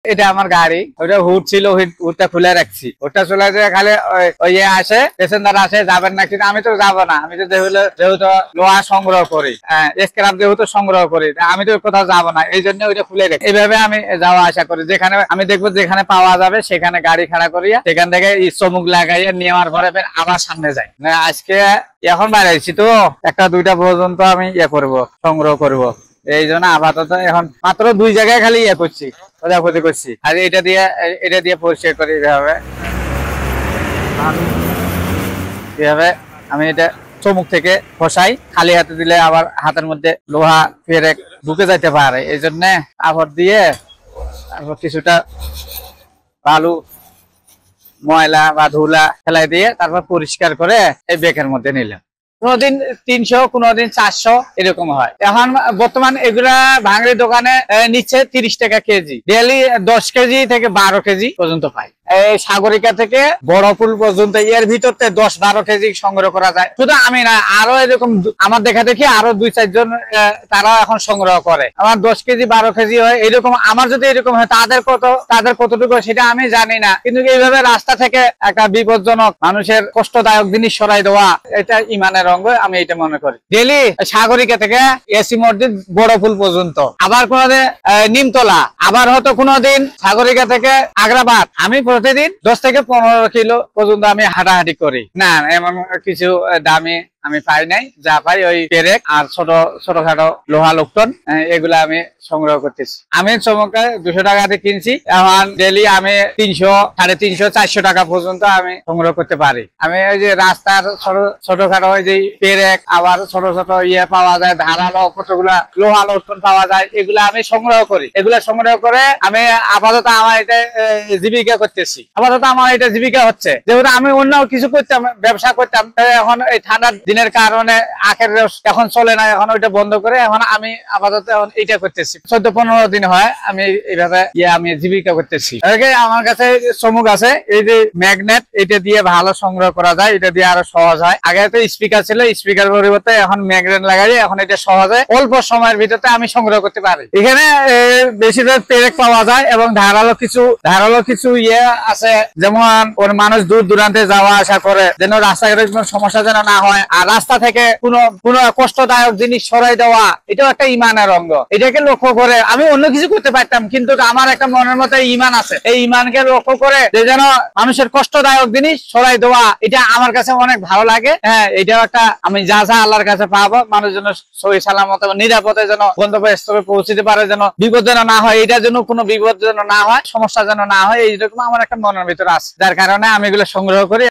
এটা আমার গাড়ি, ওটা হুড ছিল, হুডটা খুলে রাখছি। ওটা চলে যে খালি ওই আসে, প্যাসেঞ্জার আসে, যাবেন না কিন্তু আমি তো যাবো না। আমি তো যেহেতু লোহা সংগ্রহ করি, স্ক্র্যাপ যেহেতু সংগ্রহ করি, আমি তো কোথাও যাবো না, এই জন্য ওইটা খুলে রাখি। এইভাবে আমি যাওয়া আসা করি। যেখানে আমি দেখবো যেখানে পাওয়া যাবে সেখানে গাড়ি খাড়া করিয়া সেখান থেকে চমুক লাগাইয়া নেওয়ার পরে আবার সামনে যাই। আজকে এখন বাড়াইছি তো, একটা দুইটা পর্যন্ত আমি করবো, সংগ্রহ করব। এই জন্য আপাতত এখন মাত্র 2 জায়গায় খালি করছি, খোঁজাখুঁজি করছি। আর এটা দিয়ে পরিষ্কার করি। এভাবে আমি এটা চমুক থেকে ফসাই। খালি হাতে দিলে আবার হাতের মধ্যে লোহা ফেরে ঢুকে যাইতে পারে, এই জন্য আবার দিয়ে তারপর কিছুটা বালু ময়লা বা ধুলা ফেলাই দিয়ে তারপর পরিষ্কার করে এই ব্যাগের মধ্যে নিলাম। কোনদিন 300, কোনদিন 400 এরকম হয়। এখন বর্তমান এগুলা ভাঙড়ি দোকানে নিচ্ছে 30 টাকা কেজি। ডেইলি 10 কেজি থেকে 12 কেজি পর্যন্ত পাই। এই সাগরিকা থেকে বড়পুল পর্যন্ত এর ভিতরতে 10-12 কেজি সংগ্রহ করা যায়। শুধু আমি না, আরো এরকম আমার দেখা দেখি আরো 2-4 জন তারা এখন সংগ্রহ করে। আমার 10 কেজি 12 কেজি হয় এরকম। আমার যদি এরকম হয় তাদের কতটুকু সেটা আমি জানি না, কিন্তু এইভাবে রাস্তা থেকে একটা বিপজ্জনক মানুষের কষ্টদায়ক জিনিস সরাই দেওয়া, এটা ইমানের অঙ্গ, আমি এটা মনে করি। ডেইলি সাগরিকা থেকে এসি মসজিদ বড়পুল পর্যন্ত, আবার কোনদিন নিমতলা, আবার হয়তো কোনদিন সাগরিকা থেকে আগ্রাবাদ, আমি প্রতিদিন 10 থেকে 15 কিলো পর্যন্ত আমি হাঁটাহাঁটি করি। না এমন কিছু দামি আমি পাই নাই, যা পাই ওই পেরেক আর ছোটখাটো লোহা লোকটন, এগুলা আমি সংগ্রহ করতেছি। আমি চমকে 200 টাকাতে কিনছি, এখন ডেইলি আমি 300, 350, 400 টাকা পর্যন্ত আমি সংগ্রহ করতে পারি। আমি ওই যে রাস্তার ছোটখাটো ওই যে পেরেক, আবার ছোট ছোট পাওয়া যায়, ধারালো কতগুলা লোহা লোকটন পাওয়া যায়, এগুলা আমি সংগ্রহ করি। এগুলা সংগ্রহ করে আমি আপাতত আমার এটা জীবিকা করতেছি। আপাতত আমার এটা জীবিকা হচ্ছে, যেহেতু আমি অন্য কিছু করতাম, ব্যবসা করতাম। এখন এই ঠান্ডার দিনের কারণে আখের রস এখন চলে না, এখন ওইটা বন্ধ করে এখন আমি আপাতত এখন এটা করতেছি। 14-15 দিন হয় আমি এইভাবে আমি জীবিকা করতেছি। আমার কাছে চমুক আছে, এই যে ম্যাগনেট, এটা দিয়ে ভালো সংগ্রহ করা যায়, এটা দিয়ে আরো সহজ হয়। আগে তো স্পিকার ছিল, স্পিকার পরিবর্তে এখন ম্যাগনেট লাগাই, এখন এটা সহজে অল্প সময়ের ভিতরে আমি সংগ্রহ করতে পারি। এখানে বেশিরভাগ পেরেক পাওয়া যায় এবং ধারালো কিছু আছে, যেমন ওর মানুষ দূর দূরান্তে যাওয়া আসা করে, যেন রাস্তাঘাটের কোনো সমস্যা যেন না হয়। আর রাস্তা থেকে কোনো কষ্টদায়ক জিনিস সরাই দেওয়া, এটাও একটা ইমানের অঙ্গ। এটাকে লক্ষ্য করে আমি অন্য কিছু করতে পারতাম, কিন্তু আমার একটা মনের মধ্যে ইমান আছে, এই ইমানকে লক্ষ্য করে যে যেন মানুষের কষ্টদায়ক জিনিস সরাই দেওয়া, এটা আমার কাছে অনেক ভালো লাগে। হ্যাঁ, এটাও একটা আমি যা আল্লাহর কাছে পাবো, মানুষ যেন সহি সালামত নিরাপদে যেন গন্তব্যস্থলে পৌঁছতে পারে, যেন বিপদ যেন না হয়, এটার জন্য কোনো বিপদ যেন না হয়, সমস্যা যেন না হয়, এইরকম আমার একটা মনের ভিতরে আছে, যার কারণে আমি এগুলো সংগ্রহ করি।